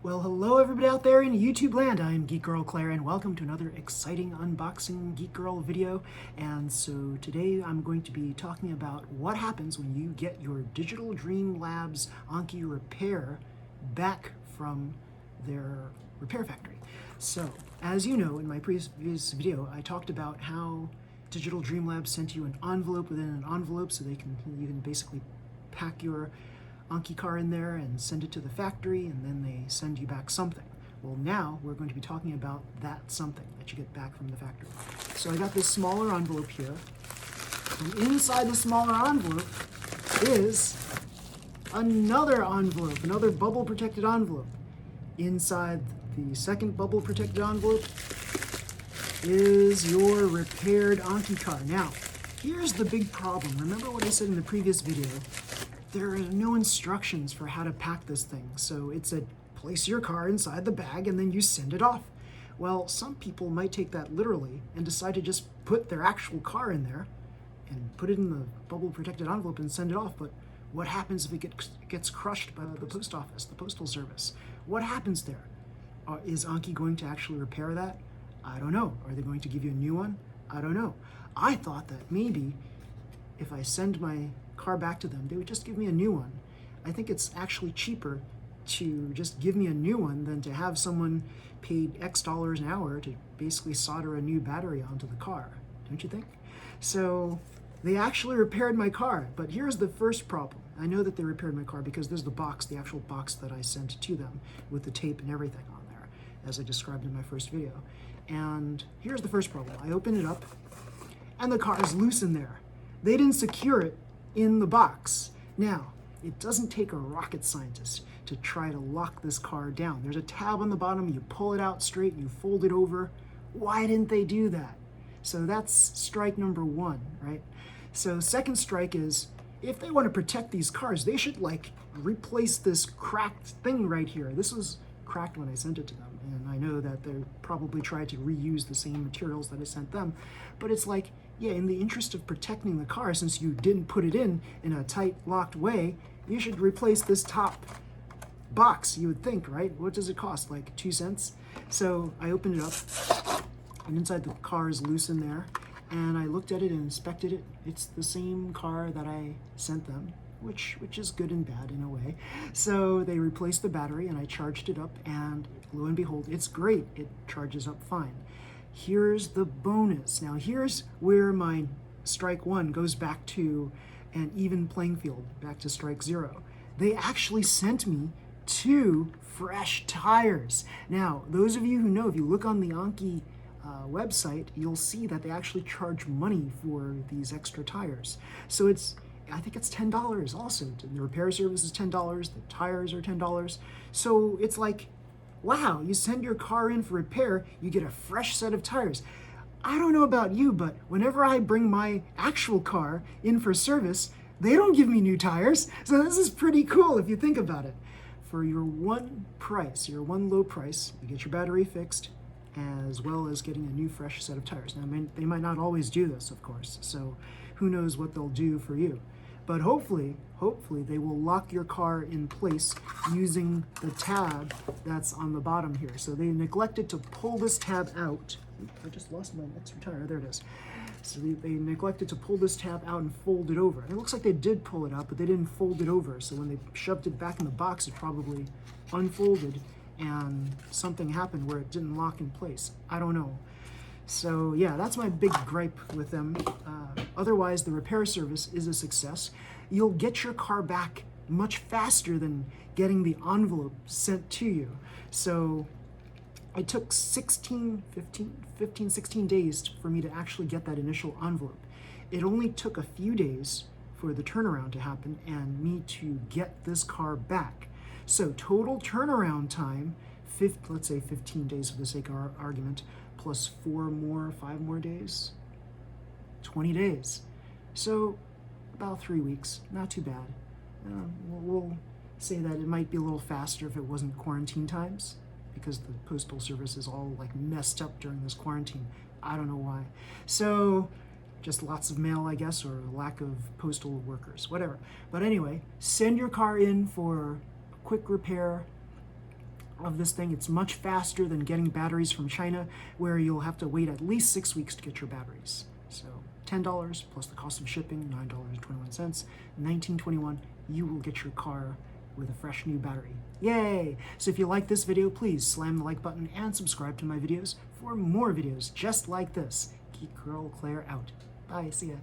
Well, hello everybody out there in YouTube land. I'm Geek Girl Clare and welcome to another exciting unboxing Geek Girl video. And so today I'm going to be talking about what happens when you get your Digital Dream Labs Anki repair back from their repair factory. So, as you know, in my previous video, I talked about how Digital Dream Labs sent you an envelope within an envelope so you can basically pack your Anki car in there and send it to the factory, and then they send you back something. Well, now we're going to be talking about that something that you get back from the factory. So I got this smaller envelope here, and inside the smaller envelope is another envelope, another bubble protected envelope. Inside the second bubble protected envelope is your repaired Anki car. Now, here's the big problem. Remember what I said in the previous video? There are no instructions for how to pack this thing. So it said, place your car inside the bag and then you send it off. Well, some people might take that literally and decide to just put their actual car in there and put it in the bubble protected envelope and send it off. But what happens if it gets crushed by the post office, the postal service? What happens there? Is Anki going to actually repair that? I don't know. Are they going to give you a new one? I don't know. I thought that maybe if I send my car back to them, they would just give me a new one. I think it's actually cheaper to just give me a new one than to have someone paid X dollars an hour to basically solder a new battery onto the car, don't you think? So they actually repaired my car, but here's the first problem. I know that they repaired my car because there's the box, the actual box that I sent to them with the tape and everything on there, as I described in my first video. And here's the first problem. I open it up and the car is loose in there. They didn't secure it in the box. Now, it doesn't take a rocket scientist to try to lock this car down. There's a tab on the bottom, you pull it out straight, you fold it over. Why didn't they do that? So that's strike number one, right? So second strike is, if they want to protect these cars, they should replace this cracked thing right here. This was cracked when I sent it to them, and I know that they probably tried to reuse the same materials that I sent them, but it's like, yeah, in the interest of protecting the car, since you didn't put it in a tight, locked way, you should replace this top box, you would think, right? What does it cost, like 2 cents? So I opened it up, and inside the car is loose in there, and I looked at it and inspected it. It's the same car that I sent them, which is good and bad in a way. So they replaced the battery, and I charged it up, and lo and behold, it's great. It charges up fine. Here's the bonus. Now here's where my strike one goes back to an even playing field, back to strike zero. They actually sent me 2 fresh tires. Now, those of you who know, if you look on the Anki website, you'll see that they actually charge money for these extra tires. So I think it's $10 also. The repair service is $10, the tires are $10. So it's like, wow, you send your car in for repair, you get a fresh set of tires. I don't know about you, but whenever I bring my actual car in for service, they don't give me new tires. So this is pretty cool if you think about it. For your one low price, you get your battery fixed, as well as getting a new fresh set of tires. Now, they might not always do this, of course, so who knows what they'll do for you. But hopefully they will lock your car in place using the tab that's on the bottom here. So they neglected to pull this tab out. I just lost my extra tire, there it is. So they neglected to pull this tab out and fold it over. And it looks like they did pull it out, but they didn't fold it over. So when they shoved it back in the box, it probably unfolded and something happened where it didn't lock in place. I don't know. So yeah, that's my big gripe with them. Otherwise, the repair service is a success. You'll get your car back much faster than getting the envelope sent to you. So it took 16 days for me to actually get that initial envelope. It only took a few days for the turnaround to happen and me to get this car back. So total turnaround time, let's say 15 days for the sake of our argument, plus 5 more days, 20 days. So about 3 weeks, not too bad. We'll say that it might be a little faster if it wasn't quarantine times, because the postal service is all messed up during this quarantine. I don't know why. So just lots of mail, I guess, or lack of postal workers, whatever. But anyway, send your car in for a quick repair. of this thing. It's much faster than getting batteries from China, where you'll have to wait at least 6 weeks to get your batteries. So $10 plus the cost of shipping, $9.21, $19.21, you will get your car with a fresh new battery. Yay! So if you like this video, please slam the like button and subscribe to my videos for more videos just like this. Geek Girl Claire out. Bye, see ya.